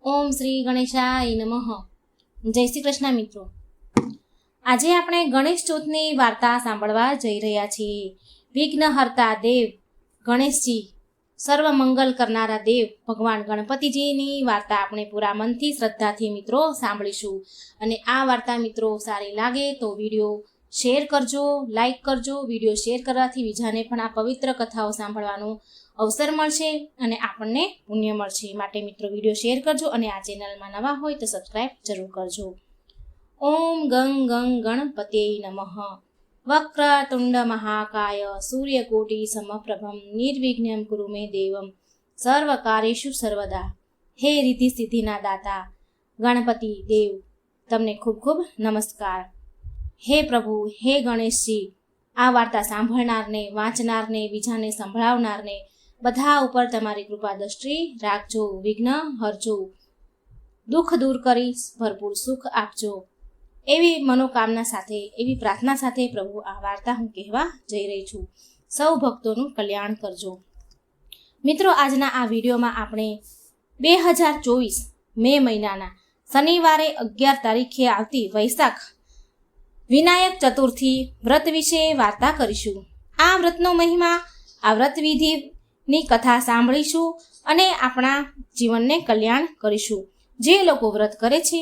ઓમ શ્રી ગણેશાય નમઃ. જય શ્રી કૃષ્ણ મિત્રો. આજે આપણે ગણેશ ચોથની વાર્તા સાંભળવા જઈ રહ્યા છીએ. વિઘ્નહર્તા દેવ ગણેશજી, સર્વ મંગલ કરનારા દેવ ભગવાન ગણપતિજીની વાર્તા આપણે પૂરા મનથી શ્રદ્ધાથી મિત્રો સાંભળીશું. અને આ વાર્તા મિત્રો સારી લાગે તો વિડીયો શેર કરજો, લાઈક કરજો. વિડીયો શેર કરવાથી બીજાને પણ આ પવિત્ર કથાઓ સાંભળવાનો અવસર મળશે અને આપણને પુણ્ય મળશે. માટે મિત્રો વિડીયો શેર કરજો અને આ ચેનલમાં નવા હોય તો સબસ્ક્રાઈબ જરૂર કરજો. ઓમ ગંગ ગંગ ગણપતયે નમઃ. વક્રતુંડ મહાકાય સૂર્યકોટી સમપ્રભમ નિર્વિઘ્નમ કુરુ મે દેવમ સર્વકાર્યેષુ સર્વદા. હે રિદ્ધિ સિદ્ધિના દાતા ગણપતિ દેવ, તમને ખૂબ ખૂબ નમસ્કાર. હે પ્રભુ, હે ગણેશજી, આ વાર્તા સાંભળનારને, વાંચનારને, બીજાને સંભળાવનારને બધા ઉપર તમારી કૃપા દ્રષ્ટિ રાખજો. વિઘ્ન હરજો, દુઃખ દૂર કરી ભરપૂર સુખ આપજો. એવી મનોકામના સાથે, એવી પ્રાર્થના સાથે પ્રભુ આ વાર્તા હું કહેવા જઈ રહી છું. સૌ ભક્તોનું કલ્યાણ કરજો. મિત્રો, આજના આ વિડીયોમાં આપણે 2024 મે મહિનાના શનિવારે 11 તારીખે આવતી વૈશાખ વિનાયક ચતુર્થી વ્રત વિશે વાર્તા કરીશું. આ વ્રતનો મહિમા, આ વ્રત વિધિની કથા સાંભળીશું અને આપણા જીવનને કલ્યાણ કરીશું. જે લોકો વ્રત કરે છે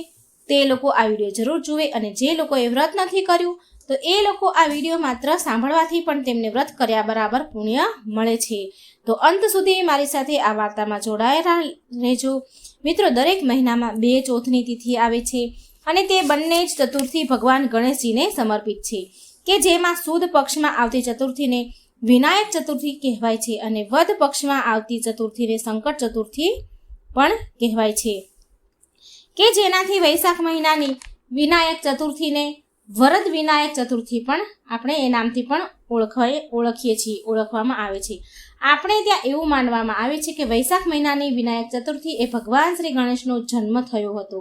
તે લોકો આ વિડીયો જરૂર જુએ અને જે લોકોએ વ્રત નથી કર્યું તો એ લોકો આ વિડીયો માત્ર સાંભળવાથી પણ તેમને વ્રત કર્યા બરાબર પુણ્ય મળે છે. તો અંત સુધી મારી સાથે આ વાર્તામાં જોડાયેલા રહેજો. મિત્રો, દરેક મહિનામાં 2 ચોથની તિથિ આવે છે અને તે બંને જ ચતુર્થી ભગવાન ગણેશજીને સમર્પિત છે કે જેમાં સુદ પક્ષમાં આવતી ચતુર્થીને વિનાયક ચતુર્થી કહેવાય છે અને વદ પક્ષમાં આવતી ચતુર્થીને સંકટ ચતુર્થી પણ કહેવાય છે, કે જેનાથી વૈશાખ મહિનાની વિનાયક ચતુર્થીને વરદ વિનાયક ચતુર્થી પણ આપણે એ નામથી પણ ઓળખવામાં આવે છે. આપણે ત્યાં એવું માનવામાં આવે છે કે વૈશાખ મહિનાની વિનાયક ચતુર્થી એ ભગવાન શ્રી ગણેશનો જન્મ થયો હતો.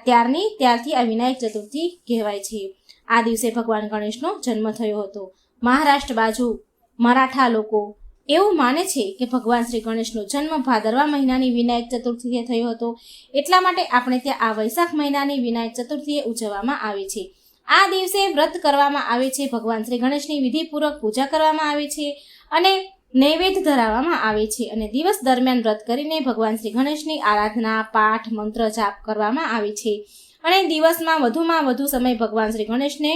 ત્યારથી આ વિનાયક ચતુર્થી કહેવાય છે. આ દિવસે ભગવાન ગણેશનો જન્મ થયો હતો. મહારાષ્ટ્ર બાજુ મરાઠા લોકો એવું માને છે કે ભગવાન શ્રી ગણેશનો જન્મ ભાદરવા મહિનાની વિનાયક ચતુર્થીએ થયો હતો. એટલા માટે આપણે ત્યાં આ વૈશાખ મહિનાની વિનાયક ચતુર્થીએ ઉજવવામાં આવે છે. આ દિવસે વ્રત કરવામાં આવે છે. ભગવાન શ્રી ગણેશની વિધિપૂર્વક પૂજા કરવામાં આવે છે અને નૈવેદ્ય ધરાવવામાં આવે છે અને દિવસ દરમિયાન વ્રત કરીને ભગવાન શ્રી ગણેશની આરાધના, પાઠ, મંત્ર જાપ કરવામાં આવે છે અને દિવસમાં વધુ સમય ભગવાન શ્રી ગણેશને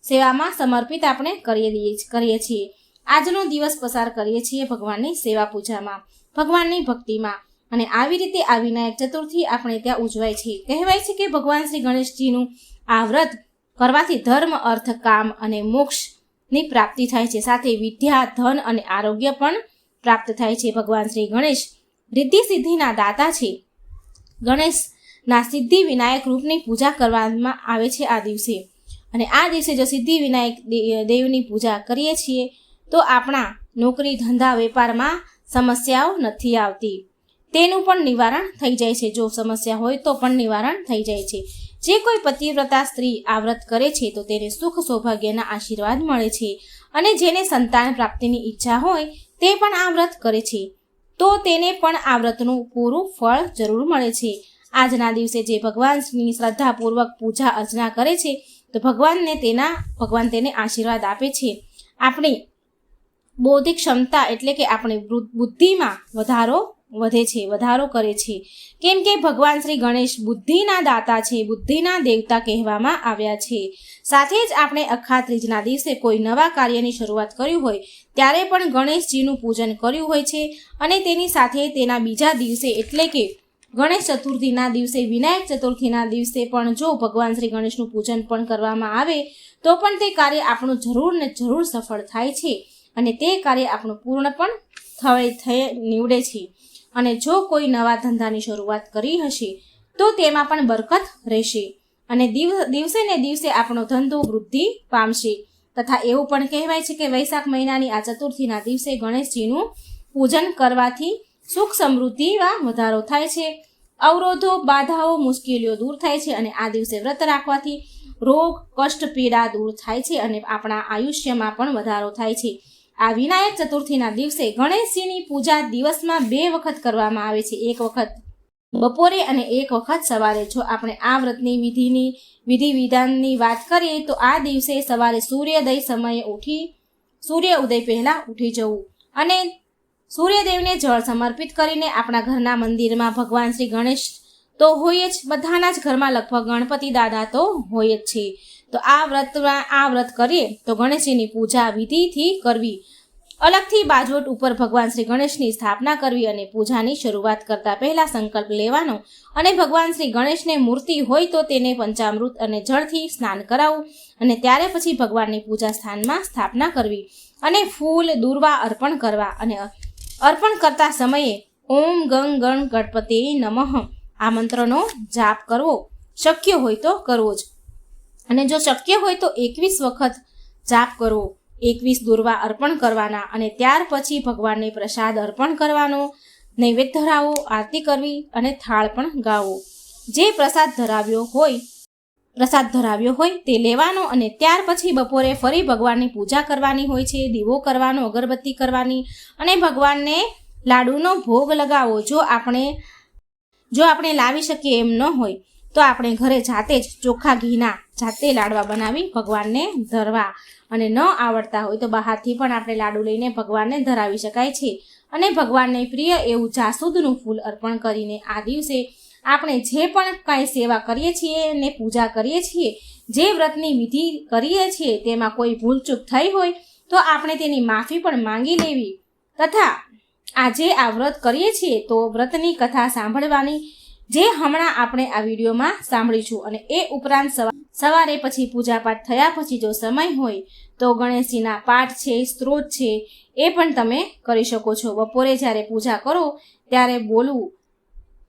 સેવામાં સમર્પિત આપણે કરીએ છીએ. આજનો દિવસ પસાર કરીએ છીએ ભગવાનની સેવા પૂજામાં, ભગવાનની ભક્તિમાં. અને આવી રીતે આ વિનાયક ચતુર્થી આપણે ત્યાં ઉજવાય છે. કહેવાય છે કે ભગવાન શ્રી ગણેશજીનું આ વ્રત કરવાથી ધર્મ, અર્થ, કામ અને મોક્ષની પ્રાપ્તિ થાય છે. સાથે વિદ્યા, ધન અને આરોગ્ય પણ પ્રાપ્ત થાય છે. ભગવાન શ્રી ગણેશ રિદ્ધિ સિદ્ધિના દાતા છે. ગણેશના સિદ્ધિ વિનાયક રૂપની પૂજા કરવામાં આવે છે આ દિવસે. અને આ દિવસે જો સિદ્ધિ વિનાયક દેવની પૂજા કરીએ છીએ તો આપણા નોકરી, ધંધા, વેપારમાં સમસ્યાઓ નથી આવતી. તેનું પણ નિવારણ થઈ જાય છે. જો સમસ્યા હોય તો પણ નિવારણ થઈ જાય છે. જે કોઈ પતિવ્રતા સ્ત્રી આ વ્રત કરે છે તો તેને સુખ સૌભાગ્યના આશીર્વાદ મળે છે અને જેને સંતાન પ્રાપ્તિની ઈચ્છા હોય તે પણ આ વ્રત કરે છે તો તેને પણ આ વ્રતનું પૂરું ફળ જરૂર મળે છે. આજના દિવસે જે ભગવાનની શ્રદ્ધાપૂર્વક પૂજા અર્ચના કરે છે તો ભગવાન તેને આશીર્વાદ આપે છે. આપણી બૌદ્ધિક ક્ષમતા એટલે કે આપણી બુદ્ધિમાં વધારો કરે છે. કેમ કે ભગવાન શ્રી ગણેશ બુદ્ધિના દાતા છે, બુદ્ધિના દેવતા કહેવામાં આવ્યા છે. સાથે જ આપણે અખાત્રીજના ત્રીજના દિવસે કોઈ નવા કાર્યની શરૂઆત કરી હોય ત્યારે પણ ગણેશજીનું પૂજન કર્યું હોય છે અને તેની સાથે તેના બીજા દિવસે એટલે કે ગણેશ ચતુર્થીના દિવસે, વિનાયક ચતુર્થીના દિવસે પણ જો ભગવાન શ્રી ગણેશનું પૂજન પણ કરવામાં આવે તો પણ તે કાર્ય આપણું જરૂર સફળ થાય છે અને તે કાર્ય આપણું પૂર્ણ પણ નીવડે છે. અને જો કોઈ નવા ધંધાની શરૂઆત કરી હશે તો તેમાં પણ બરકત રહેશે અને દિવસે ને દિવસે આપણો ધંધો વૃદ્ધિ પામશે. તથા એવું પણ કહેવાય છે કે વૈશાખ મહિનાની આ ચતુર્થીના દિવસે ગણેશજીનું પૂજન કરવાથી સુખ સમૃદ્ધિમાં વધારો થાય છે. અવરોધો, બાધાઓ, મુશ્કેલીઓ દૂર થાય છે અને આ દિવસે વ્રત રાખવાથી રોગ, કષ્ટ, પીડા દૂર થાય છે અને આપણા આયુષ્યમાં પણ વધારો થાય છે. આ વિનાયક ચતુર્થીના દિવસે ગણેશજીની પૂજા દિવસમાં 2 વખત કરવામાં આવે છે. એક વખત બપોરે અને એક વખત સવારે. જો આપણે આ વ્રતની વિધિ વિધાનની વાત કરીએ તો આ દિવસે સવારે સૂર્યોદય સમયે સૂર્ય ઉદય પહેલા ઉઠી જવું અને સૂર્યદેવને જળ સમર્પિત કરીને આપણા ઘરના મંદિરમાં ભગવાન શ્રી ગણેશ તો હોય જ, બધાના જ ઘરમાં લગભગ ગણપતિ દાદા તો હોય જ છે. તો આ વ્રત કરીએ તો ગણેશજીની પૂજા વિધિથી કરવી. અલગથી બાજોટ ઉપર ભગવાન શ્રી ગણેશની સ્થાપના કરવી અને પૂજાની શરૂઆત કરતા પહેલા સંકલ્પ લેવાનો અને ભગવાન શ્રી ગણેશને મૂર્તિ હોય તો તેને પંચામૃત અને જળથી સ્નાન કરાવવું અને ત્યારે પછી ભગવાનની પૂજા સ્થાનમાં સ્થાપના કરવી અને ફૂલ દૂર્વા અર્પણ કરવા અને અર્પણ કરતા સમયે ઓમ ગંગ ગણ ગણપતે નમઃ આ મંત્રનો જાપ કરવો, શક્ય હોય તો કરવો જ. અને જો શક્ય હોય તો 21 વખત જાપ કરવો, 21 દૂર્વા અર્પણ કરવાના અને ત્યાર પછી ભગવાનને પ્રસાદ અર્પણ કરવાનો, નૈવેદ્ય ધરાવો, આરતી કરવી અને થાળ પણ ગાવો. જે પ્રસાદ ધરાવ્યો હોય તે લેવાનો અને ત્યાર પછી બપોરે ફરી ભગવાનની પૂજા કરવાની હોય છે, દીવો કરવાનો, અગરબત્તી કરવાની અને ભગવાનને લાડુનો ભોગ લગાવો. જો આપણે લાવી શકીએ એમ ન હોય તો આપણે ઘરે જાતે જ ચોખ્ખા ઘીના જાતે લાડવા બનાવી ભગવાનને ધરવા અને ન આવડતા હોય તો બહારથી પણ આપણે લાડુ લઈને ભગવાનને ધરાવી શકાય છે. અને ભગવાનને પ્રિય એવું જાસૂદનું ફૂલ અર્પણ કરીને આ દિવસે આપણે જે પણ કાંઈ સેવા કરીએ છીએ ને પૂજા કરીએ છીએ, જે વ્રતની વિધિ કરીએ છીએ તેમાં કોઈ ભૂલચૂક થઈ હોય તો આપણે તેની માફી પણ માંગી લેવી તથા આજે આ વ્રત કરીએ છીએ તો વ્રતની કથા સાંભળવાની, જે હમણાં આપણે આ વિડીયોમાં સાંભળીશું. અને એ ઉપરાંત સવારે પછી પૂજાપાઠ થયા પછી જો સમય હોય તો ગણેશજીના પાઠ છે, સ્ત્રોત છે એ પણ તમે કરી શકો છો. બપોરે જ્યારે પૂજા કરો ત્યારે બોલવું,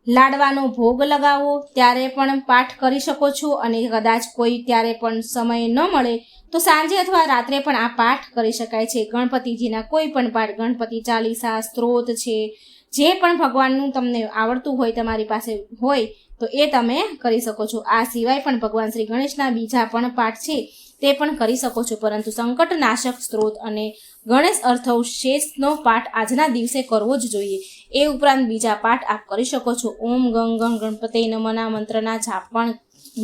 લાડવાનો ભોગ લગાવો ત્યારે પણ પાઠ કરી શકો છો અને કદાચ કોઈ ત્યારે પણ સમય ન મળે તો સાંજે અથવા રાત્રે પણ આ પાઠ કરી શકાય છે. ગણપતિજીના કોઈ પણ પાઠ, ગણપતિ ચાલીસા, સ્ત્રોત છે, જે પણ ભગવાનનું તમને આવડતું હોય, તમારી પાસે હોય તો એ તમે કરી શકો છો. આ સિવાય પણ ભગવાન શ્રી ગણેશના બીજા પણ પાઠ છે તે પણ કરી શકો છો, પરંતુ સંકટનાશક સ્ત્રોત અને ગણેશ અર્થૌશેષનો પાઠ આજના દિવસે કરવો જ જોઈએ. એ ઉપરાંત બીજા પાઠ આપ કરી શકો છો. ઓમ ગંગ ગણ ગણપતે નમઃના મંત્રના જાપ પણ,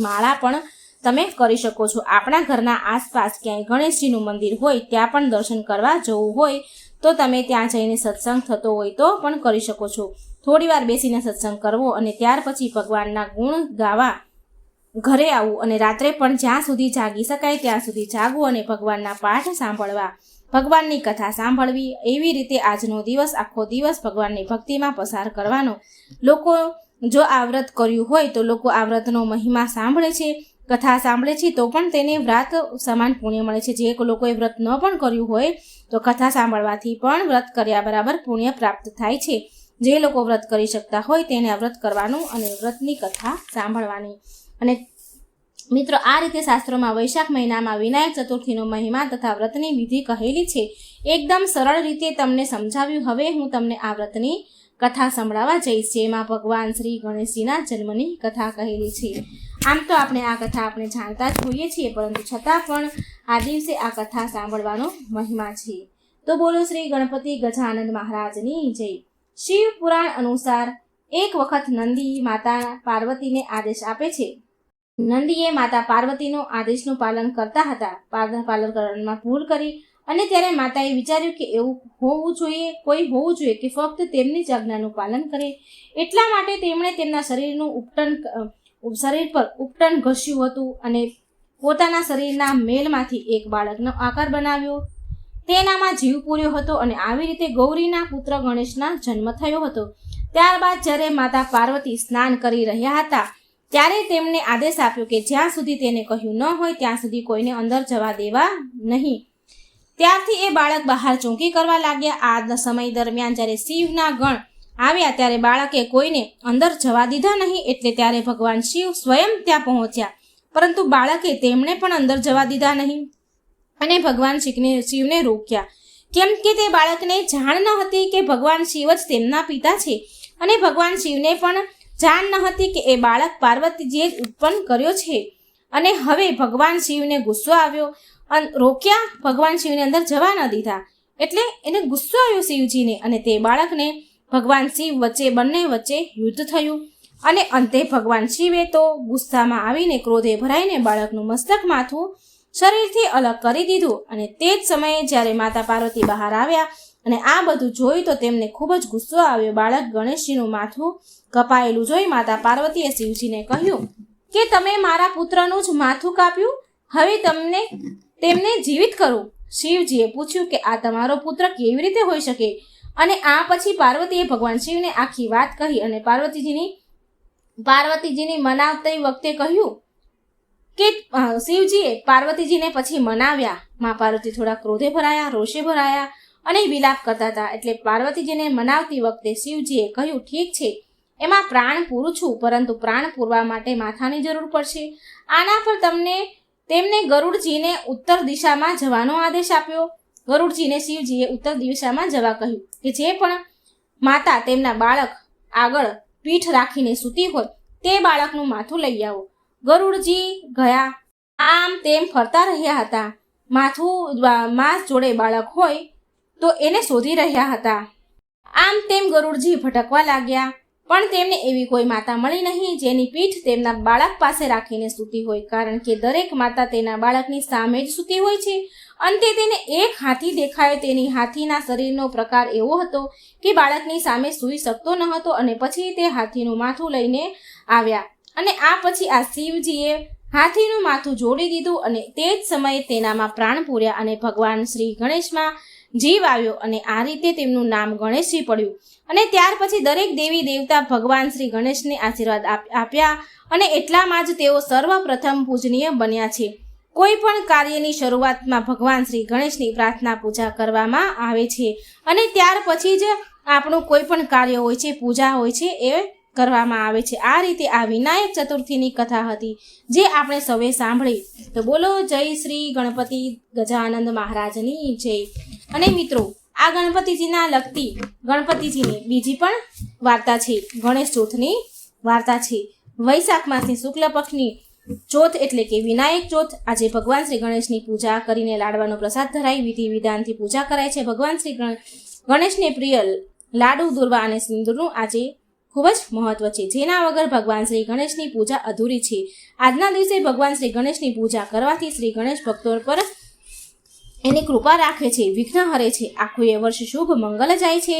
માળા પણ તમે કરી શકો છો. આપણા ઘરના આસપાસ ક્યાંય ગણેશજીનું મંદિર હોય ત્યાં પણ દર્શન કરવા જવું હોય તો તમે ત્યાં જઈને સત્સંગ થતો હોય તો પણ કરી શકો છો. થોડી વાર બેસીને સત્સંગ કરવો અને ત્યાર પછી ભગવાનના ગુણ ગાવા ઘરે આવવું અને રાત્રે પણ જ્યાં સુધી જાગી શકાય ત્યાં સુધી જાગવું અને ભગવાનના પાઠ સાંભળવા, ભગવાનની કથા સાંભળવી. એવી રીતે આજનો દિવસ, આખો દિવસ ભગવાનની ભક્તિમાં પસાર કરવાનો. લોકો જો આ વ્રત કર્યું હોય તો લોકો આ વ્રતનો મહિમા સાંભળે છે, કથા સાંભળે છે તો પણ તેને વ્રત સમાન પુણ્ય મળે છે. જે લોકોએ વ્રત ન પણ કર્યું હોય તો કથા સાંભળવાથી પણ વ્રત કર્યા બરાબર પુણ્ય પ્રાપ્ત થાય છે. જે લોકો વ્રત કરી શકતા હોય તેને વ્રત કરવાનું અને વ્રતની કથા સાંભળવાની. અને મિત્રો, આ રીતે શાસ્ત્રોમાં વૈશાખ મહિનામાં વિનાયક ચતુર્થીનો મહિમા તથા વ્રતની વિધિ કહેલી છે. એકદમ સરળ રીતે તમને સમજાવ્યું. હવે હું તમને આ વ્રતની કથા સંભળાવવા જઈશ, જેમાં ભગવાન શ્રી ગણેશજીના જન્મની કથા કહેલી છે. આમ તો આપણે આ કથા આપણે જાણતા જ હોઈએ છીએ, પરંતુ છતાં પણ આ દિવસે આ કથા સાંભળવાનો મહિમા છે. તો બોલો શ્રી ગણપતિ ગજાનંદ મહારાજની જય. શિવ પુરાણ અનુસાર એક વખત નંદી માતા પાર્વતીને આદેશ આપે છે. નંદીએ માતા પાર્વતીનો આદેશનું પાલન કરતા હતા. પાલન કરવામાં ભૂલ કરી અને ત્યારે માતાએ વિચાર્યું કે એવું કોઈ હોવું જોઈએ કે ફક્ત તેમની જ આજ્ઞાનું પાલન કરે. એટલા માટે તેમણે તેમના શરીર પર ઉપટન ઘસ્યું હતું અને પોતાના શરીરના મેલમાંથી એક બાળકનો આકાર બનાવ્યો, તેનામાં જીવ પૂર્યો હતો અને આવી રીતે ગૌરીના પુત્ર ગણેશના જન્મ થયો હતો. ત્યારબાદ જ્યારે માતા પાર્વતી સ્નાન કરી રહ્યા હતા ત્યારે તેમણે આદેશ આપ્યો કે જ્યાં સુધી તેને કહ્યું ન હોય ત્યાં સુધી કોઈને અંદર જવા દેવા નહીં. ત્યારથી એ બાળક બહાર ચોંકી કરવા લાગ્યા. આ સમય દરમિયાન જ્યારે શિવના ગણ આવ્યા ત્યારે બાળકે કોઈને અંદર જવા દીધા નહીં. એટલે ત્યારે ભગવાન શિવ સ્વયં ત્યાં પહોંચ્યા, પરંતુ બાળકે તેમણે પણ અંદર જવા દીધા નહીં અને ભગવાન શિવને રોક્યા, કેમ કે તે બાળકને જાણ ન હતી કે ભગવાન શિવ જ તેમના પિતા છે અને ભગવાન શિવને પણ જાણ ન હતી કે એ બાળક પાર્વતીજીએ જ ઉત્પન્ન કર્યો છે. અને હવે ભગવાન શિવને ગુસ્સો આવ્યો અને રોક્યા, ભગવાન શિવને અંદર જવા ન દીધા. એટલે એને ગુસ્સો આવ્યો શિવજીને અને તે બાળકને ભગવાન શિવ બંને વચ્ચે યુદ્ધ થયું અને અંતે ભગવાન શિવે તો ગુસ્સામાં આવીને ક્રોધે ભરાઈને બાળકનું મસ્તક માથું શરીરથી અલગ કરી દીધું. અને તે જ સમયે જ્યારે માતા પાર્વતી બહાર આવ્યા અને આ બધું જોયું તો તેમને ખૂબ જ ગુસ્સો આવ્યો. બાળક ગણેશજીનું માથું કપાયેલું જોઈ માતા પાર્વતીએ શિવજીને કહ્યું કે તમે મારા પુત્રનું જ માથું કાપ્યું, હવે તેમને જીવિત કરું. શિવજીએ પૂછ્યું કે આ તમારો પુત્ર કેવી રીતે હોઈ શકે? અને આ પછી પાર્વતીએ ભગવાન શિવને આખી વાત કહી અને પાર્વતીજીની મનાવતી વખતે કહ્યું કે શિવજીએ પાર્વતીજીને પછી મનાવ્યા. મા પાર્વતી થોડા ક્રોધે ભરાયા, રોષે ભરાયા અને વિલાપ કરતા હતા. એટલે પાર્વતીજીને મનાવતી વખતે શિવજીએ કહ્યું, ઠીક છે, એમાં પ્રાણ પૂરું છું, પરંતુ પ્રાણ પૂરવા માટે માથાની જરૂર પડશે. આના પર તેમને ગરુડજીને ઉત્તર દિશામાં જવાનો આદેશ આપ્યો. ગરુડજીને શિવજીએ ઉત્તર દિશામાં જવા કહ્યું કે જે પણ માતા તેમના બાળક આગળ પીઠ રાખીને સૂતી હોય તે બાળકનું માથું લઈ આવો. ગરુડજી ગયા, આમ તેમ ફરતા રહ્યા હતા. માસ જોડે બાળક હોય તો એને શોધી રહ્યા હતા. આમ તેમ ગરુડજી ભટકવા લાગ્યા, પણ તેમને એવી કોઈ માતા મળી નહીં જેની પીઠ તેમના બાળક પાસે રાખીને સૂતી હોય, કારણ કે દરેક માતા તેના બાળકની સામે જ સૂતી હોય છે. અંતે તેને એક હાથી દેખાયો. તેની હાથીના શરીરનો પ્રકાર એવો હતો કે બાળકની સામે સૂઈ શકતો ન હતો. અને પછી તે હાથીનું માથું લઈને આવ્યા અને આ પછી આ શિવજીએ હાથીનું માથું જોડી દીધું અને તે જ સમયે તેનામાં પ્રાણ પૂર્યા અને ભગવાન શ્રી ગણેશમાં જીવ આવ્યો અને આ રીતે તેમનું નામ ગણેશજી પડ્યું. અને ત્યાર પછી દરેક દેવી દેવતા ભગવાન શ્રી ગણેશને આશીર્વાદ આપ્યા અને એટલામાં જ તેઓ સર્વપ્રથમ પૂજનીય બન્યા છે. કોઈ પણ કાર્યની શરૂઆતમાં ભગવાન શ્રી ગણેશની પ્રાર્થના પૂજા કરવામાં આવે છે અને ત્યાર પછી જ આપણું કોઈ પણ કાર્ય હોય છે, પૂજા હોય છે, એ કરવામાં આવે છે. આ રીતે આ વિનાયક ચતુર્થીની કથા હતી જે આપણે સૌએ સાંભળી. તો બોલો જય શ્રી ગણપતિ ગજાનંદ મહારાજની જય. અને મિત્રો, આ ગણપતિજીના લગતી ગણપતિજીની બીજી પણ વાર્તા છે. ગણેશ ચોથની વાર્તા છે. વૈશાખ માસની શુક્લ પક્ષની ચોથ એટલે કે વિનાયક ચોથ. આજે ભગવાન શ્રી ગણેશની પૂજા કરીને લાડવાનો પ્રસાદ ધરાઈ વિધિ વિધાનથી પૂજા કરાય છે. ભગવાન શ્રી ગણેશને પ્રિય લાડુ, દુર્વા અને સિંદૂરનું આજે ખૂબ જ મહત્વ છે, જેના વગર ભગવાન શ્રી ગણેશની પૂજા અધૂરી છે. આજના દિવસે ભગવાન શ્રી ગણેશની પૂજા કરવાથી શ્રી ગણેશ ભક્તો પર એની કૃપા રાખે છે, વિઘ્ન હરે છે, આખું એ વર્ષ શુભ મંગલ જાય છે.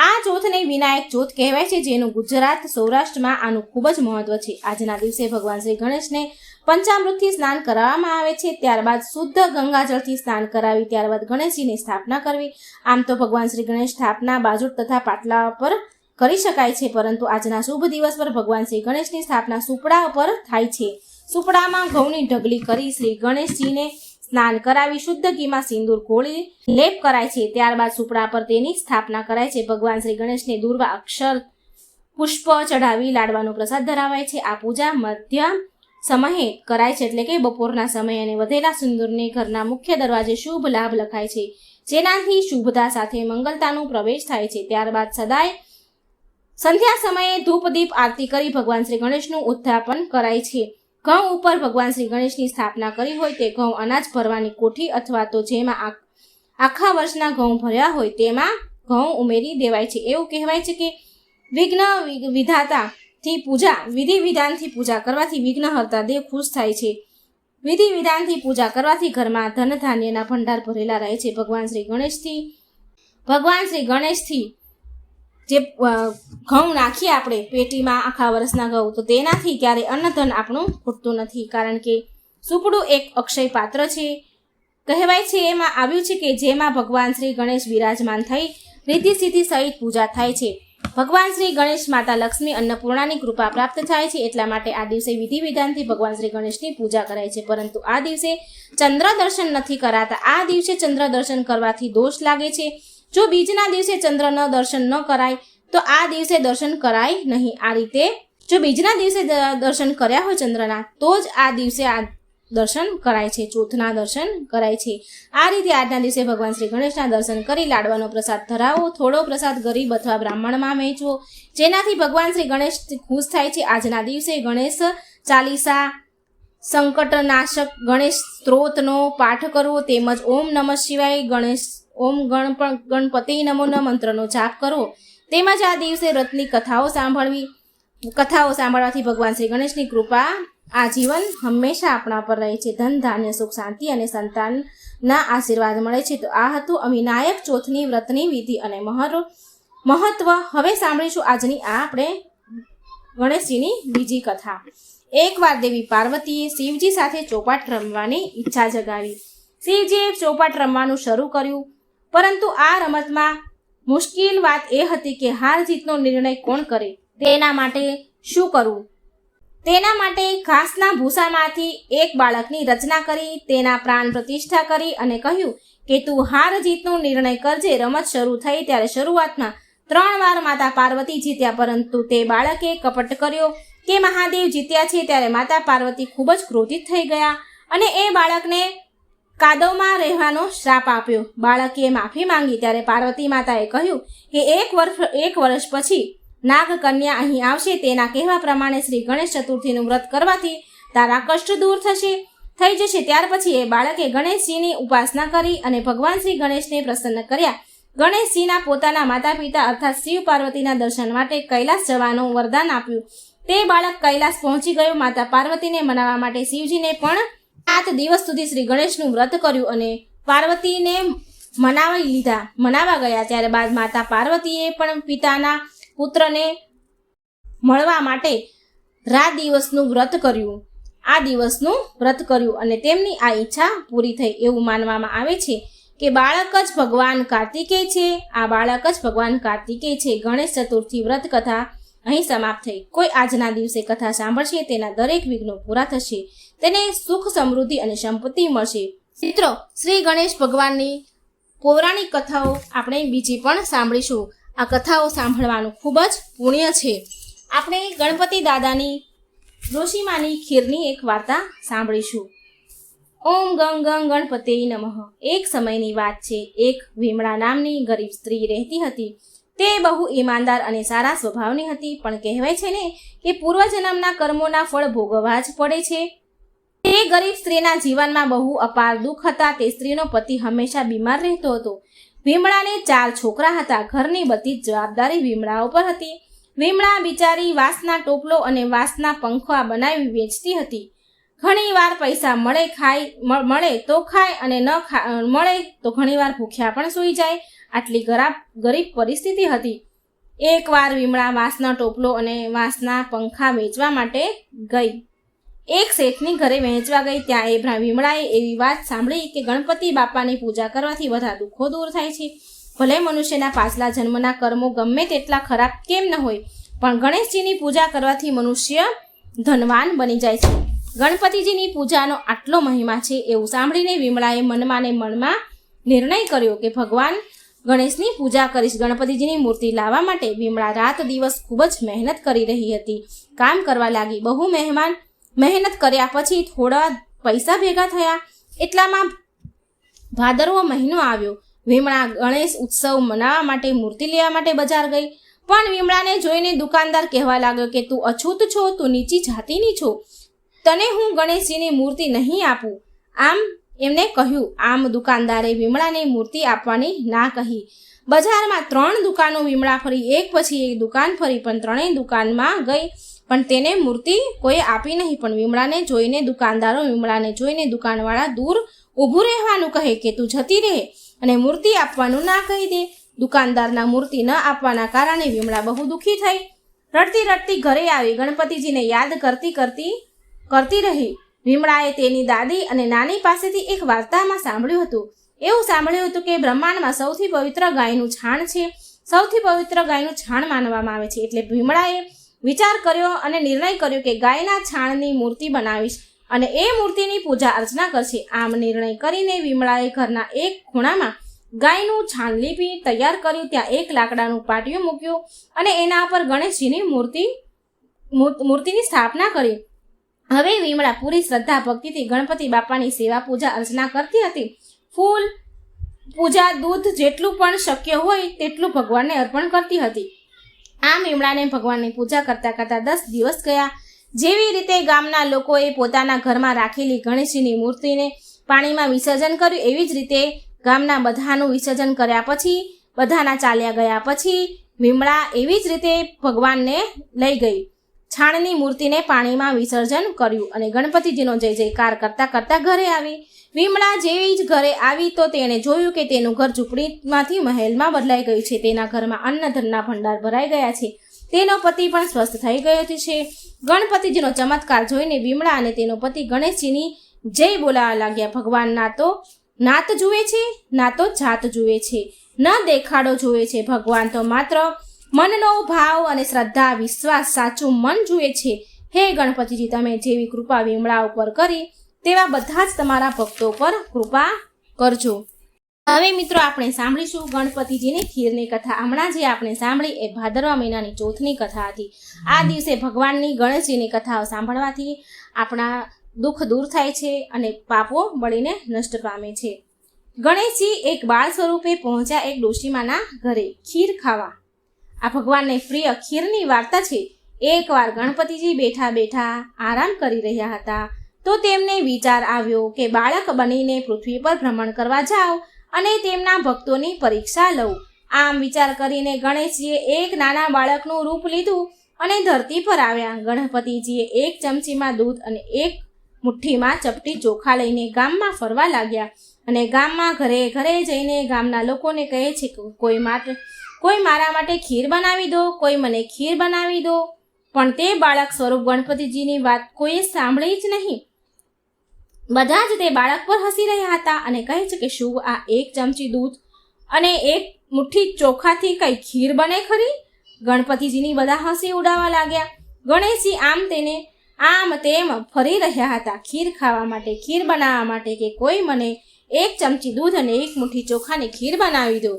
આ ચોથને વિનાયક ચોથ કહેવાય છે, જેનું ગુજરાત, સૌરાષ્ટ્રમાં આનું ખૂબ જ મહત્વ છે. આજના દિવસે ભગવાન શ્રી ગણેશને પંચામૃતથી સ્નાન કરાવવામાં આવે છે. ત્યારબાદ શુદ્ધ ગંગાજળથી સ્નાન કરાવી ત્યારબાદ ગણેશજીની સ્થાપના કરવી. આમ તો ભગવાન શ્રી ગણેશ સ્થાપના બાજુટ તથા પાટલા પર કરી શકાય છે, પરંતુ આજના શુભ દિવસ પર ભગવાન શ્રી ગણેશની સ્થાપના સુપડા પર થાય છે. સુપડામાં ઘઉંની ઢગલી કરી શ્રી ગણેશજીને સ્નાન કરાવી શુદ્ધ ઘીમાં સિંદૂર ઘોળી લેપ કરાય છે. ત્યારબાદ સુપડા પર તેની સ્થાપના કરાય છે. ભગવાન શ્રી ગણેશને દુર્વા, અક્ષર, પુષ્પ ચઢાવી લાડવાનો પ્રસાદ ધરાવાય છે. આ પૂજા મધ્યમ સમયે કરાય છે, એટલે કે બપોરના સમયે, અને વધેલા સિંદૂરને ઘરના મુખ્ય દરવાજે શુભ લાભ લખાય છે, જેનાથી શુભતા સાથે મંગલતાનું પ્રવેશ થાય છે. ત્યારબાદ સદાય સંધ્યા સમયે ધૂપ દીપ આરતી કરી ભગવાન શ્રી ગણેશનું ઉત્થાપન કરાય છે. ઘઉં ઉપર ભગવાન શ્રી ગણેશની સ્થાપના કરી હોય તે ઘઉં અનાજ ભરવાની કોઠી અથવા તો જેમાં આખા વર્ષના ઘઉં ભર્યા હોય તેમાં ઘઉં ઉમેરી દેવાય છે. એવું કહેવાય છે કે વિઘ્ન વિધાતાથી પૂજા, વિધિ વિધાનથી પૂજા કરવાથી વિઘ્નહર્તા દેવ ખુશ થાય છે. વિધિ વિધાનથી પૂજા કરવાથી ઘરમાં ધન ધાન્યના ભંડાર ભરેલા રહે છે. ભગવાન શ્રી ગણેશથી જે ઘઉં નાખીએ આપણે પેટીમાં આખા વર્ષના ઘઉં, તો તેનાથી ક્યારેય અન્નધન આપણું ખૂટતું નથી, કારણ કે સુપડું એક અક્ષય પાત્ર છે. કહેવાય છે એમાં આવ્યું છે કે જેમાં ભગવાન શ્રી ગણેશ બિરાજમાન થઈ રીતિ સિદ્ધિ સહિત પૂજા થાય છે. ભગવાન શ્રી ગણેશ માતા લક્ષ્મી અન્નપૂર્ણાની કૃપા પ્રાપ્ત થાય છે. એટલા માટે આ દિવસે વિધિ વિધાનથી ભગવાન શ્રી ગણેશની પૂજા કરાય છે. પરંતુ આ દિવસે ચંદ્ર દર્શન નથી કરાતા. આ દિવસે ચંદ્ર દર્શન કરવાથી દોષ લાગે છે. જો બીજના દિવસે ચંદ્રના દર્શન ન કરાય તો આ દિવસે દર્શન કરાય નહીં. આ રીતે જો બીજના દિવસે દર્શન કર્યા હોય ચંદ્રના, તો જ આ દિવસે આ દર્શન કરાય છે, ચોથના દર્શન કરાય છે. આ રીતે આજના દિવસે ભગવાન શ્રી ગણેશના દર્શન કરી લાડવાનો પ્રસાદ ધરાવો. થોડો પ્રસાદ ગરીબ અથવા બ્રાહ્મણમાં વહેંચવો, જેનાથી ભગવાન શ્રી ગણેશ ખુશ થાય છે. આજના દિવસે ગણેશ ચાલીસા, સંકટનાશક ગણેશ સ્ત્રોતનો પાઠ કરવો, તેમજ ઓમ નમઃ શિવાય, ઓમ ગણપતિ નમો મંત્રનો જાપ કરવો. તેમજ આ દિવસે રથની કથાઓ સાંભળવી, કથાઓ સાંભળવાથી ભગવાન શ્રી ગણેશની કૃપા આજીવન હંમેશા આપણા પર રહે છે. ધન, ધાન્ય, સુખ, શાંતિ અને સંતાનના આશીર્વાદ મળે છે. તો આ હતું વિનાયક ચોથની વ્રતની વિધિ અને મહત્વ. હવે સાંભળીશું આજની આપણે ગણેશજીની બીજી કથા. એકવાર દેવી પાર્વતીએ શિવજી સાથે ચોપાટ રમવાની ઈચ્છા જગાવી. શિવજીએ ચોપાટ રમવાનું શરૂ કર્યું, પરંતુ આ રમતમાં મુશ્કેલ વાત એ હતી કે હાર જીતનો નિર્ણય કોણ કરે. તેના માટે શું કરવું? તેના માટે ઘાસના ભૂસામાંથી એક બાળકની રચના કરી, તેના પ્રાણ પ્રતિષ્ઠા કરી અને કહ્યું કે તું હાર જીતનો નિર્ણય કરજે. રમત શરૂ થઈ ત્યારે શરૂઆતમાં 3 વાર માતા પાર્વતી જીત્યા, પરંતુ તે બાળકે કપટ કર્યો કે મહાદેવ જીત્યા છે. ત્યારે માતા પાર્વતી ખૂબ જ ક્રોધિત થઈ ગયા અને એ બાળકને કાદવમાં રહેવાનો શ્રાપ આપ્યો. બાળકે માફી માંગી ત્યારે પાર્વતી માતાએ કહ્યું કે એક વર્ષ પછી નાગકન્યા અહીં આવશે. તેના કહેવા પ્રમાણે શ્રી ગણેશ ચતુર્થીનું વ્રત કરવાથી તારા કષ્ટ દૂર થઈ જશે. ત્યાર પછી એ બાળકે ગણેશજીની ઉપાસના કરી અને ભગવાન શ્રી ગણેશને પ્રસન્ન કર્યા. ગણેશજીના પોતાના માતા પિતા અર્થાત શિવ પાર્વતીના દર્શન માટે કૈલાસ જવાનું વરદાન આપ્યું. તે બાળક કૈલાસ પહોંચી ગયો. માતા પાર્વતીને મનાવવા માટે શિવજીને પણ 7 દિવસ સુધી શ્રી ગણેશનું વ્રત કર્યું અને પાર્વતીને મનાવા ગયા. ત્યારબાદ માતા પાર્વતીએ પણ પિતાના પુત્રને મળવા માટે આ દિવસનું વ્રત કર્યું અને તેમની આ ઈચ્છા પૂરી થઈ. એવું માનવામાં આવે છે કે બાળક જ ભગવાન કાર્તિકેય છે. ગણેશ ચતુર્થી વ્રત કથા અહીં સમાપ્ત થઈ. કોઈ આજના દિવસે કથા સાંભળશે તેના દરેક વિઘ્નો પૂરા થશે, તેને સુખ, સમૃદ્ધિ અને સંપત્તિ મળશે. મિત્રો, શ્રી ગણેશ ભગવાનની પૌરાણિક કથાઓ આપણે બીજી પણ સાંભળીશું. આ કથાઓ સાંભળવાનું ખૂબ જ પુણ્ય છે. આપણે ગણપતિ દાદાની ડોશીમાની ખીરની એક વાર્તા સાંભળીશું. ઓમ ગંગ ગંગ ગણપતે નમઃ. એક સમયની વાત છે. એક વિમળા નામની ગરીબ સ્ત્રી રહેતી હતી. તે બહુ ઈમાનદાર અને સારા સ્વભાવની હતી, પણ કહેવાય છે ને કે પૂર્વજન્મના કર્મોના ફળ ભોગવવા જ પડે છે. તે ગરીબ સ્ત્રીના જીવનમાં બહુ અપાર દુઃખ હતા. તે સ્ત્રીનો પતિ હંમેશા બીમાર રહેતો હતો. વિમળાને 4 છોકરા હતા. ઘરની બધી જ જવાબદારી વિમળા ઉપર હતી. વિમળા બિચારી વાંસના ટોપલો અને વાંસના પંખા બનાવી વેચતી હતી. ઘણીવાર પૈસા મળે તો ખાય અને ન મળે તો ઘણીવાર ભૂખ્યા પણ સૂઈ જાય. આટલી ગરીબ પરિસ્થિતિ હતી. એકવાર વિમળા વાંસનો ટોપલો અને વાંસના પંખા વેચવા માટે ગઈ. એક શેઠની ઘરે વહેંચવા ગઈ. ત્યાં એ વિમળાએ એવી વાત સાંભળી કે ગણપતિ બાપાની પૂજા કરવાથી બધા દુઃખો દૂર થાય છે. ભલે મનુષ્યના પાછલા જન્મના કર્મો ગમે તેટલા ખરાબ કેમ ન હોય, પણ ગણેશજીની પૂજા કરવાથી મનુષ્ય ધનવાન બની જાય છે. ગણપતિજીની પૂજાનો આટલો મહિમા છે. એવું સાંભળીને વિમળાએ મનમાં નિર્ણય કર્યો કે ભગવાન ગણેશની પૂજા કરીશ. ગણપતિજીની મૂર્તિ લાવવા માટે વિમળા રાત દિવસ ખૂબ જ મહેનત કરી રહી હતી. કામ કરવા લાગી. બહુ મહેનત કર્યા પછી થોડા પૈસા ભેગા થયા. એટલામાં ભાદરવો મહિનો આવ્યો. વિમળા ગણેશ ઉત્સવ મનાવવા માટે મૂર્તિ લેવા માટે બજાર ગઈ. પણ વિમળાને જોઈને દુકાનદાર કહેવા લાગ્યો કે તું અછૂત છો, તું નીચી જાતિની છો, તને હું ગણેશજીની મૂર્તિ નહીં આપું. આમ એમને કહ્યું. આમ દુકાનદારે વિમળાને મૂર્તિ આપવાની ના કહી. બજારમાં 3 દુકાનો વિમળા ફરી. એક પછી એક દુકાન ફરી, પણ 3 દુકાનમાં ગઈ, પણ તેને મૂર્તિ કોઈ આપી નહીં. પણ વિમળાને જોઈને દુકાનવાળા દૂર ઊભું રહેવાનું કહે કે તું જતી રહે અને મૂર્તિ આપવાનું ના કહી દે. દુકાનદારના મૂર્તિ ન આપવાના કારણે વિમળા બહુ દુઃખી થઈ. રડતી ઘરે આવી ગણપતિજીને યાદ કરતી રહી. વિમળાએ તેની દાદી અને નાની પાસેથી એક વાર્તામાં સાંભળ્યું હતું કે બ્રહ્માંડમાં સૌથી પવિત્ર ગાયનું છાણ છે. સૌથી પવિત્ર ગાયનું છાણ માનવામાં આવે છે. એટલે વિમળાએ વિચાર કર્યો અને નિર્ણય કર્યો કે ગાયના છાણની મૂર્તિ બનાવીશ અને એ મૂર્તિની પૂજા અર્ચના કરશે. આમ નિર્ણય કરીને વિમળાએ ઘરના એક ખૂણામાં ગાયનું છાણ લીપી તૈયાર કર્યું. ત્યાં એક લાકડાનું પાટિયું મૂક્યું અને એના પર ગણેશજીની મૂર્તિની સ્થાપના કરી. હવે વિમળા પૂરી શ્રદ્ધા ભક્તિથી ગણપતિ બાપાની સેવા પૂજા અર્ચના કરતી હતી. ફૂલ પૂજા, દૂધ જેટલું પણ શક્ય હોય તેટલું ભગવાનને અર્પણ કરતી હતી. આમ વિમળાને ભગવાનની પૂજા કરતા 10 દિવસ ગયા. જેવી રીતે ગામના લોકોએ પોતાના ઘરમાં રાખેલી ગણેશજીની મૂર્તિને પાણીમાં વિસર્જન કર્યું, એવી જ રીતે ગામના બધાનું વિસર્જન કર્યા પછી, બધાના ચાલ્યા ગયા પછી વિમળા એવી જ રીતે ભગવાનને લઈ ગઈ. છાણની મૂર્તિને પાણીમાં વિસર્જન કર્યું અને ગણપતિજીનો જય જયકાર કરતા કરતા ઘરે આવી. વિમળા જેવી જ ઘરે આવી તો તેણે જોયું કે તેનું ઘર ઝૂંપડીમાંથી મહેલમાં બદલાઈ ગયું છે. તેના ઘરમાં અન્નધનના ભંડાર ભરાઈ ગયા છે. તેનો પતિ પણ સ્વસ્થ થઈ ગયો છે. ગણપતિજીનો ચમત્કાર જોઈને વિમળા અને તેનો પતિ ગણેશજીની જય બોલાવા લાગ્યા. ભગવાન ના તો નાત જુએ છે, ના તો જાત જુએ છે, ન દેખાડો જુએ છે. ભગવાન તો માત્ર મનનો ભાવ અને શ્રદ્ધા, વિશ્વાસ, સાચું મન જુએ છે. હે ગણપતિજી, તમે જેવી કૃપા વિમળા ઉપર કરી તેવા બધા જ તમારા ભક્તો પર કૃપા કરજો. હવે મિત્રો આપણે સાંભળીશું ગણપતિજીની ખીરની કથા. હમણાં જે આપણે સાંભળી એ ભાદરવા મહિનાની ચોથની કથા હતી. આ દિવસે ભગવાનની ગણેશજીની કથાઓ સાંભળવાથી આપણા દુઃખ દૂર થાય છે અને પાપો બળીને નષ્ટ પામે છે. ગણેશજી એક બાળ સ્વરૂપે પહોંચ્યા એક ડોશીમાના ઘરે ખીર ખાવા. આ ભગવાનને પ્રિય ખીરની વાર્તા છે. એકવાર ગણપતિજી બેઠા બેઠા આરામ કરી રહ્યા હતા તો તેમને વિચાર આવ્યો કે બાળક બનીને પૃથ્વી પર ભ્રમણ કરવા જાઓ અને તેમના ભક્તોની પરીક્ષા લઉં. આમ વિચાર કરીને ગણેશજીએ એક નાના બાળકનું રૂપ લીધું અને ધરતી પર આવ્યા. ગણપતિજીએ એક ચમચીમાં દૂધ અને એક મુઠ્ઠીમાં ચપટી ચોખા લઈને ગામમાં ફરવા લાગ્યા અને ગામમાં ઘરે ઘરે જઈને ગામના લોકોને કહે છે કે કોઈ મારા માટે ખીર બનાવી દો, કોઈ મને ખીર બનાવી દો. પણ તે બાળક સ્વરૂપ ગણપતિજીની વાત કોઈએ સાંભળી જ નહીં. બધા જ તે બાળક પર હસી રહ્યા હતા અને કહે છે કે શું આ એક ચમચી દૂધ અને એક મુઠ્ઠી ચોખાથી કઈ ખીર બને ખરી? ગણપતિજીની બધા હસી ઉડાવવા લાગ્યા. ગણેશજી આમ તેમ ફરી રહ્યા હતા ખીર ખાવા માટે, ખીર બનાવવા માટે કે કોઈ મને એક ચમચી દૂધ અને એક મુઠ્ઠી ચોખાની ખીર બનાવી દો.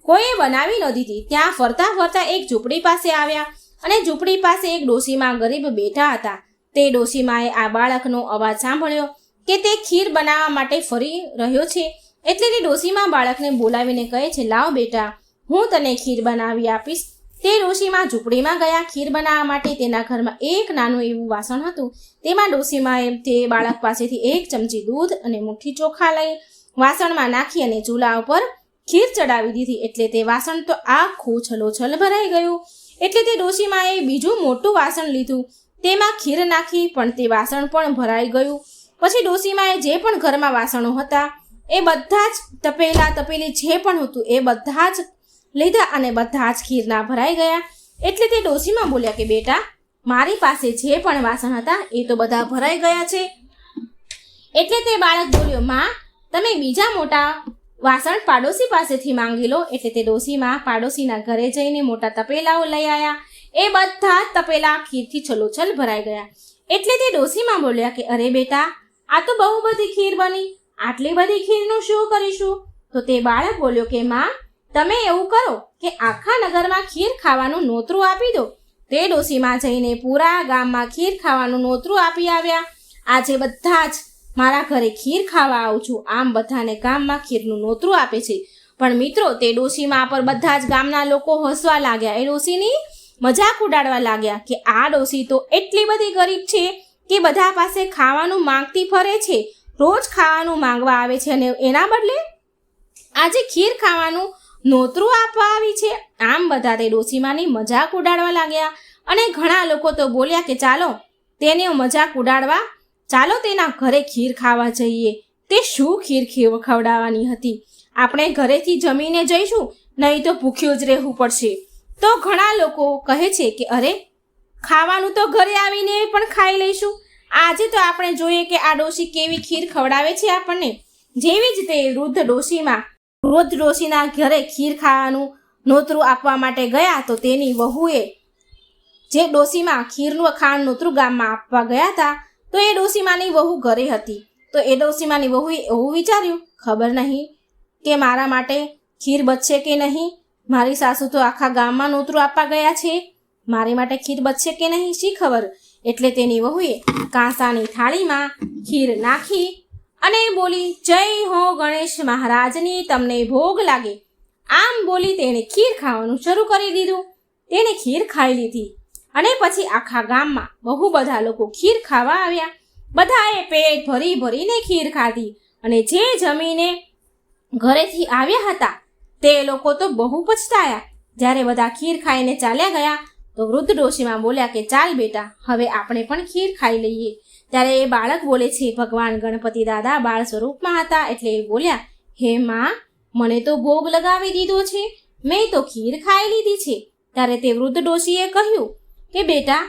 કોઈએ બનાવી ન દીધી. ત્યાં ફરતા ફરતા એક ઝૂંપડી પાસે આવ્યા અને ઝૂંપડી પાસે એક ડોશીમા ગરીબ બેઠા હતા. તે ડોશીમાએ આ બાળકનો અવાજ સાંભળ્યો કે તે ખીર બનાવવા માટે ફરી રહ્યો છે એટલે તે ડોશીમા બાળકને બોલાવીને કહે છે, લાવ બેટા, હું તને ખીર બનાવી આપીશ. તે ડોશીમા ઝૂંપડીમાં ગયા ખીર બનાવવા માટે. તેના ઘરમાં એક નાનું એવું વાસણ હતું. તેમાં ડોશીમાએ તે બાળક પાસેથી એક ચમચી દૂધ અને મુઠ્ઠી ચોખા લઈ વાસણમાં નાખી અને ચૂલા ઉપર ખીર ચડાવી દીધી. એટલે તે વાસણ તો આખું છલોછલ ભરાઈ ગયું. એટલે તે ડોશીમાએ બીજું મોટું વાસણ લીધું, તેમાં ખીર નાખી, પણ તે વાસણ પણ ભરાઈ ગયું. પછી ડોશીમાએ જે પણ ઘરમાં વાસણો હતા એ બધા જ તપેલી જે પણ હતું એ બધા જ લીધા અને બધા જ ખીરના ભરાઈ ગયા. એટલે તે ડોશીમા બોલ્યા કે બેટા, મારી પાસે જે પણ વાસણ હતા એ તો બધા ભરાઈ ગયા છે. એટલે તે બાળક બોલ્યો, માં, તમે બીજા મોટા વાસણ પાડોશી પાસેથી માંગી લો. એટલે તે ડોશીમા પાડોશીના ઘરે જઈને મોટા તપેલાઓ લઈ આવ્યા. એ બધા જ તપેલા ખીરથી છલોછલ ભરાઈ ગયા. એટલે તે ડોશીમા બોલ્યા કે અરે બેટા, આ તો બહુ બધી ખીર બની, આટલી બધી ખીરનું શું કરીશું? તો તે બાળક બોલ્યો કે માં, તમે એવું કરો કે આખા નગરમાં ખીર ખાવાનું નોતરું આપી દો. તે ડોશીમા જઈને પૂરા ગામમાં ખીર ખાવાનું નોતરું આપી આવ્યા. આજે બધા જ મારા ઘરે ખીર ખાવા આવું છું. આમ બધાને ગામમાં ખીરનું નોતરું આપે છે. પણ મિત્રો, તે ડોશીમા પર બધા જ ગામના લોકો હસવા લાગ્યા. એ ડોશીની મજાક ઉડાડવા લાગ્યા કે આ ડોશી તો એટલી બધી ગરીબ છે કે બધા પાસે ખાવાનું માંગતી ફરે છે, રોજ ખાવાનું માંગવા આવે છે અને એના બદલે આજે ખીર ખાવાનું નોતરું આપવા આવી છે. આમ બધા તે ડોશીમાની મજાક ઉડાડવા લાગ્યા અને ઘણા લોકો તો બોલ્યા કે ચાલો તેને મજાક ઉડાડવા, ચાલો તેના ઘરે ખીર ખાવા જઈએ. તે શું ખીર ખવડાવવાની હતી? આપણે ઘરેથી જમીને જઈશું, નહીં તો ભૂખ્યું જ રહેવું પડશે. તો ઘણા લોકો કહે છે કે અરે, ખાવાનું તો ઘરે આવીને પણ ખાઈ લઈશું. આજે તો આપણે જોઈએ કે આ ડોશી કેવી ખીર ખવડાવે છે આપણને. જેવી જ તે વૃદ્ધ ડોશીના ઘરે ખીર ખાવાનું નોતરું આપવા માટે ગયા તો તેની વહુએ જે ડોશીમાં ખીરનું ખાવાનું નોતરું ગામમાં આપવા ગયા હતા તો એ ડોશીમાની વહુ ઘરે હતી. તો એ ડોશીમાની વહુએ એવું વિચાર્યું, ખબર નહીં કે મારા માટે ખીર બચશે કે નહીં. મારી સાસુ તો આખા ગામમાં નોતરું આપવા ગયા છે, મારી માટે ખીર બચશે કે નહીં, શી ખબર. એટલે તેની વહુએ કાંસાની થાળીમાં ખીર નાખી અને બોલી, જય હો ગણેશ મહારાજની, તમને ભોગ લાગે. આમ બોલી તેણે ખીર ખાવાનું શરૂ કરી દીધું. તેણે ખીર ખાઈ લીધી અને પછી આખા ગામમાં બહુ બધા લોકો ખીર ખાવા આવ્યા. બધાએ પેટ ભરી ભરીને ખીર ખાધી અને જે જમીને ઘરેથી આવ્યા હતા તે લોકો તો બહુ પછતાયા. જ્યારે બધા ખીર ખાઈને ચાલ્યા ગયા તો વૃદ્ધ ડોશીમાં બોલ્યા કે ચાલ બેટા, હવે આપણે પણ ખીર ખાઈ લઈએ. ત્યારે એ બાળક બોલે છે, ભગવાન ગણપતિ દાદા બાળ સ્વરૂપમાં હતા એટલે એ બોલ્યા, હે માં, મને તો ભોગ લગાવી દીધો છે, મેં તો ખીર ખાઈ લીધી છે. ત્યારે તે વૃદ્ધ ડોશીએ કહ્યું કે બેટા,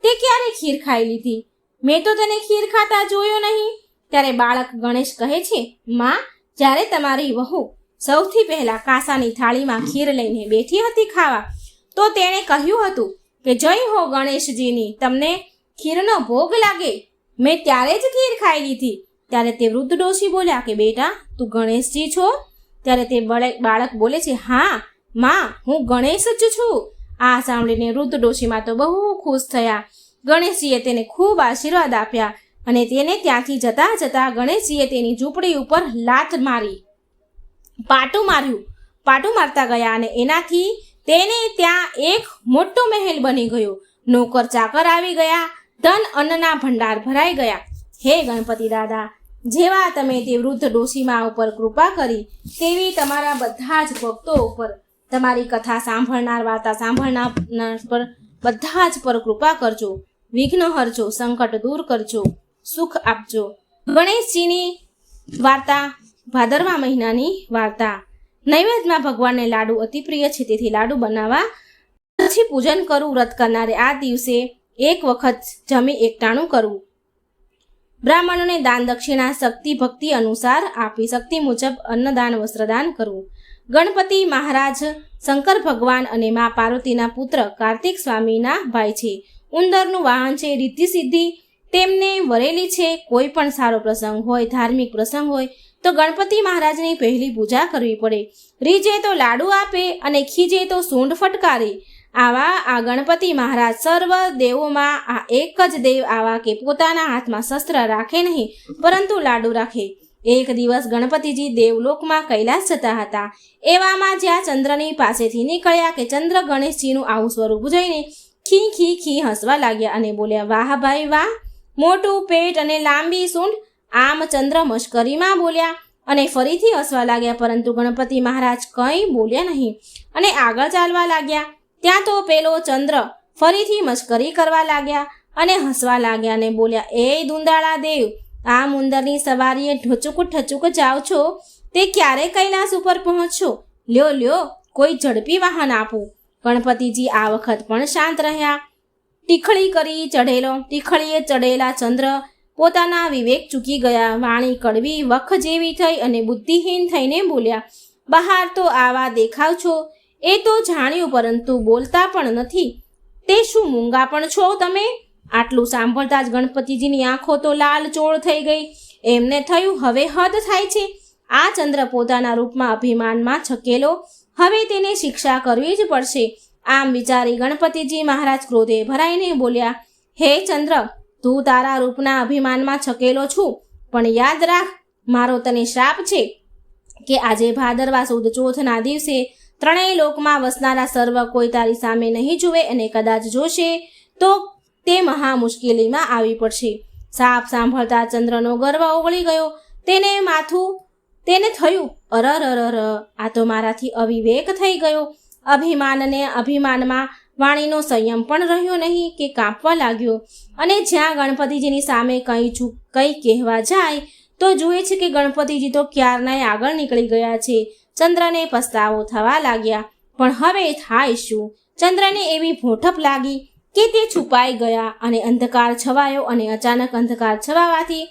તે ક્યારે ખીર ખાઈ લીધી? મેં તો તને ખીર ખાતા જોયો નહીં. ત્યારે બાળક ગણેશ કહે છે, માં, જ્યારે તમારી વહુ સૌથી પહેલા કાંસાની થાળીમાં ખીર લઈને બેઠી હતી ખાવા, તો તેણે કહ્યું હતું કે જય હો ગણેશજીની, તમને ખીરનો ભોગ લાગે. મેં ત્યારે જ ખીર ખાઈ લીધી. ત્યારે તે વૃદ્ધ ડોશી બોલ્યા કે બેટા, તું ગણેશજી છો? ત્યારે તે બાળક બોલે છે, હા માં, હું ગણેશ જ છું. આ સાંભળીને વૃદ્ધ ડોશીમાં તો બહુ ખુશ થયા. ગણેશજીએ તેને ખૂબ આશીર્વાદ આપ્યા અને તેને ત્યાંથી જતા જતા ગણેશજીએ તેની ઝૂંપડી ઉપર લાત મારી, પાટું મારતા ગયા અને એનાથી તેને ત્યાં એક મોટો મહેલ બની ગયો. નોકર ચાકર આવી ગયા, ધન અન્નના ભંડાર ભરાઈ ગયા. હે ગણપતિ દાદા, જેવા તમે તે વૃદ્ધ ડોશીમા ઉપર કૃપા કરી, તેવી તમારા બધા જ ભક્તો ઉપર, તમારી કથા સાંભળનાર, વાર્તા સાંભળનાર પર બધા જ પર કૃપા કરજો. વિઘ્ન હરજો, સંકટ દૂર કરજો, સુખ આપજો. ગણેશજીની વાર્તા, ભાદરવા મહિનાની વાર્તા. નૈવેદ્યમાં ભગવાનને લાડુ અતિ પ્રિય છે, તેથી લાડુ બનાવવા પછી પૂજન કરવું. વ્રત કરનારે આ દિવસે એક વખત જમી એકટાણું કરવું. બ્રાહ્મણોને દાન દક્ષિણા શક્તિ ભક્તિ અનુસાર આપી, શક્તિ મુજબ અન્નદાન વસ્ત્રદાન કરવું. ગણપતિ મહારાજ શંકર ભગવાન અને મા પાર્વતીના પુત્ર કાર્તિક સ્વામીના ભાઈ છે. ઉંદરનું વાહન છે. રિદ્ધિ સિદ્ધિ તેમને વરેલી છે. કોઈ પણ સારો પ્રસંગ હોય, ધાર્મિક પ્રસંગ હોય તો ગણપતિ મહારાજની પહેલી પૂજા કરવી પડે. રીજે તો લાડુ આપે અને ખીજે તો સૂંઢ ફટકારે. આવા આ ગણપતિ મહારાજ સર્વ દેવોમાં આ એક જ દેવ આવા કે પોતાના હાથમાં શસ્ત્ર રાખે નહીં, પરંતુ લાડુ રાખે. એક દિવસ ગણપતિજી દેવલોકમાં કૈલાસ જતા હતા. એવામાં જ્યાં ચંદ્રની પાસેથી નીકળ્યા કે ચંદ્ર ગણેશજીનું આવું સ્વરૂપ જોઈને ખી ખી ખી હસવા લાગ્યા અને બોલ્યા, વાહ ભાઈ વાહ, મોટું પેટ અને લાંબી સૂંઢ. આમ ચંદ્ર મશ્કરીમાં બોલ્યા અને ફરીથી હસવા લાગ્યા, પરંતુ ગણપતિ મહારાજ કંઈ બોલ્યા નહીં અને આગળ ચાલવા લાગ્યા. ત્યાં તો પેલો ચંદ્ર ફરીથી મશ્કરી કરવા લાગ્યા અને હસવા લાગ્યા અને બોલ્યા, એ દુંદાળા દેવ, આ ઉંદરની સવારીએ ઢચુક ઠચુક જાઓ છો, તે ક્યારે કૈલાસ ઉપર પહોંચશો? લ્યો કોઈ ઝડપી વાહન આપો. ગણપતિજી આ વખત પણ શાંત રહ્યા. ટીખળીએ ચઢેલા ચંદ્ર પોતાના વિવેક ચૂકી ગયા. વાણી કડવી વખ જેવી થઈ અને બુદ્ધિહીન થઈને બોલ્યા, બહાર તો આવા દેખાવ છો એ તો જાણ્યું, પરંતુ બોલતા પણ નથી. તે શું મૂંગા પણ છો તમે? આટલું સાંભળતા જ ગણપતિજીની આંખો તો લાલચોળ થઈ ગઈ. એમને થયું, હવે હદ થાય છે. આ ચંદ્ર પોતાના રૂપમાં અભિમાનમાં છકેલો, હવે તેને શિક્ષા કરવી જ પડશે. આમ વિચારી ગણપતિજી મહારાજ ક્રોધે ભરાઈને બોલ્યા, હે ચંદ્ર, તું તારા રૂપના અભિમાનમાં છકેલો છું, પણ યાદ રાખ, મારો તને શ્રાપ છે કે આજે ભાદરવા સુદ ચોથના દિવસે ત્રણેય લોકમાં વસનારા સર્વ કોઈ તારી સામે નહીં જુએ અને કદાચ જોશે તો તે મહા મુશ્કેલીમાં આવી પડશે. સાપ સાંભળતા ચંદ્રનો ગર્વ ઓગળી ગયો. તેને થયું, અરર, આ તો મારાથી અવિવેક થઈ ગયો. અભિમાનમાં વાણીનો સંયમ પણ રહ્યો નહીં કે કાંપવા લાગ્યો. અને જ્યાં ગણપતિજીની સામે કંઈ કહેવા જાય તો જુએ છે કે ગણપતિજી તો ક્યારનાય આગળ નીકળી ગયા છે. ચંદ્રને પસ્તાવો થવા લાગ્યા, પણ હવે થાય શું? ચંદ્રને એવી ભોઠપ લાગી કે તે છુપાઈ ગયા અને અંધકાર છવાયો. અને અચાનક અંધકાર છવાવાથી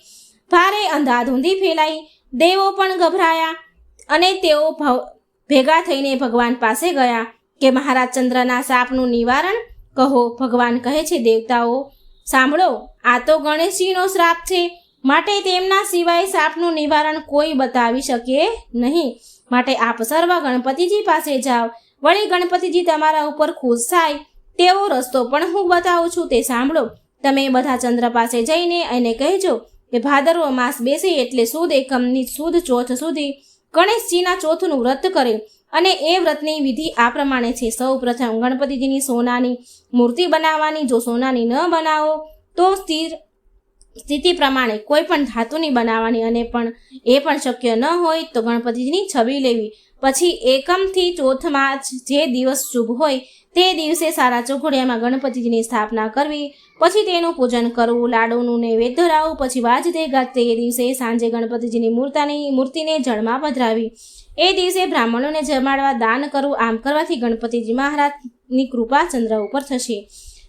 ભારે અંધાધૂંધી ફેલાઈ. દેવો પણ ગભરાયા અને તેઓ ભેગા થઈને ભગવાન પાસે ગયા કે મહારાજ ચંદ્રના શાપનું નિવારણ કહો. ભગવાન કહે છે, દેવતાઓ સાંભળો, આ તો ગણેશજીનો શ્રાપ છે, માટે તેમના સિવાય શાપનું નિવારણ કોઈ બતાવી શકે નહીં. માટે આપ સર્વ ગણપતિજી પાસે જાઓ. વળી ગણપતિજી તમારા ઉપર ખુશ થાય તેવો રસ્તો પણ હું બતાવું છું, તે સાંભળો. તમે બધા ચંદ્ર પાસે જઈને એને કહેજો કે ભાદરવો માસ બેસે એટલે સુદ એકમની સુદ ચોથ સુધી ગણેશજીના ચોથનું વ્રત કરે. અને એ વ્રતની વિધિ આ પ્રમાણે છે. સૌ પ્રથમ ગણપતિજીની સોનાની મૂર્તિ બનાવવાની. જો સોનાની ન બનાવો તો સ્થિતિ પ્રમાણે કોઈ પણ ધાતુની બનાવવાની. અને એ પણ શક્ય ન હોય તો ગણપતિજીની છબી લેવી. પછી એકમથી ચોથમાં જે દિવસ શુભ હોય તે દિવસે સારા ચોઘડિયામાં ગણપતિજીની સ્થાપના કરવી, પછી તેનું પૂજન કરવું, લાડુનું નૈવેદ્ય ધરાવવું, પછી વાજતે ગાજતે એ દિવસે સાંજે ગણપતિજીની મૂર્તિને જળમાં પધરાવી. એ દિવસે બ્રાહ્મણોને જમાડવા, દાન કરવું. આમ કરવાથી ગણપતિજી મહારાજની કૃપા ચંદ્ર ઉપર થશે.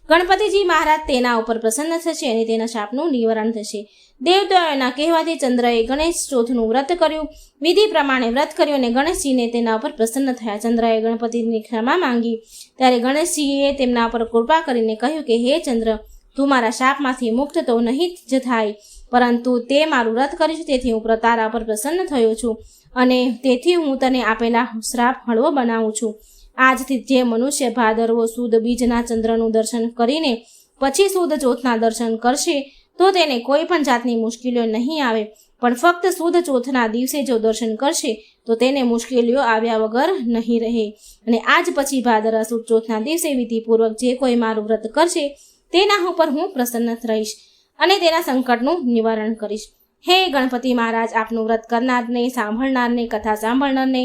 ગણપતિજી મહારાજ તેના ઉપર પ્રસન્ન થશે અને તેના શાપનું નિવારણ થશે. દેવતાઓના કહેવાથી ચંદ્રએ ગણેશ ચોથનું વ્રત કર્યું. વિધિ પ્રમાણે વ્રત કર્યું અને ગણેશજીને તેના ઉપર પ્રસન્ન થયા. ચંદ્રએ ગણપતિની ક્ષમા માંગી ત્યારે ગણેશજીએ તેમના ઉપર કૃપા કરીને કહ્યું કે હે ચંદ્ર, તું મારા શાપમાંથી મુક્ત તો નહીં જ થાય, પરંતુ તે મારું વ્રત કરીશ, તેથી હું તારા પર પ્રસન્ન થયો છું અને તેથી હું તને આપેલા શ્રાપ હળવો બનાવું છું. આજથી જે મનુષ્ય ભાદરવો સુદ બીજના ચંદ્રનું દર્શન કરીને પછી સુદ ચોથના દર્શન કરશે તો તેને કોઈ પણ જાતની મુશ્કેલીઓ નહીં આવે, પણ ફક્ત સુદ ચોથના દિવસે જો દર્શન કરશે તો તેને મુશ્કેલીઓ આવ્યા વગર નહીં રહે. અને આજ પછી ભાદરવા સુદ ચોથના દિવસે વિધિપૂર્વક જે કોઈ મારું વ્રત કરશે તેના ઉપર હું પ્રસન્ન રહીશ અને તેના સંકટનું નિવારણ કરીશ. હે ગણપતિ મહારાજ, આપનું વ્રત કરનારને, સાંભળનારને, કથા સાંભળનારને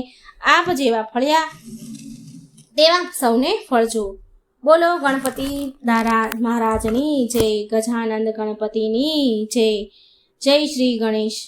આપ જેવા ફળ્યા તેવા સૌને ફળજો. બોલો ગણપતિ મહારાજની જય. ગજાનંદ ગણપતિની જય. જય શ્રી ગણેશ.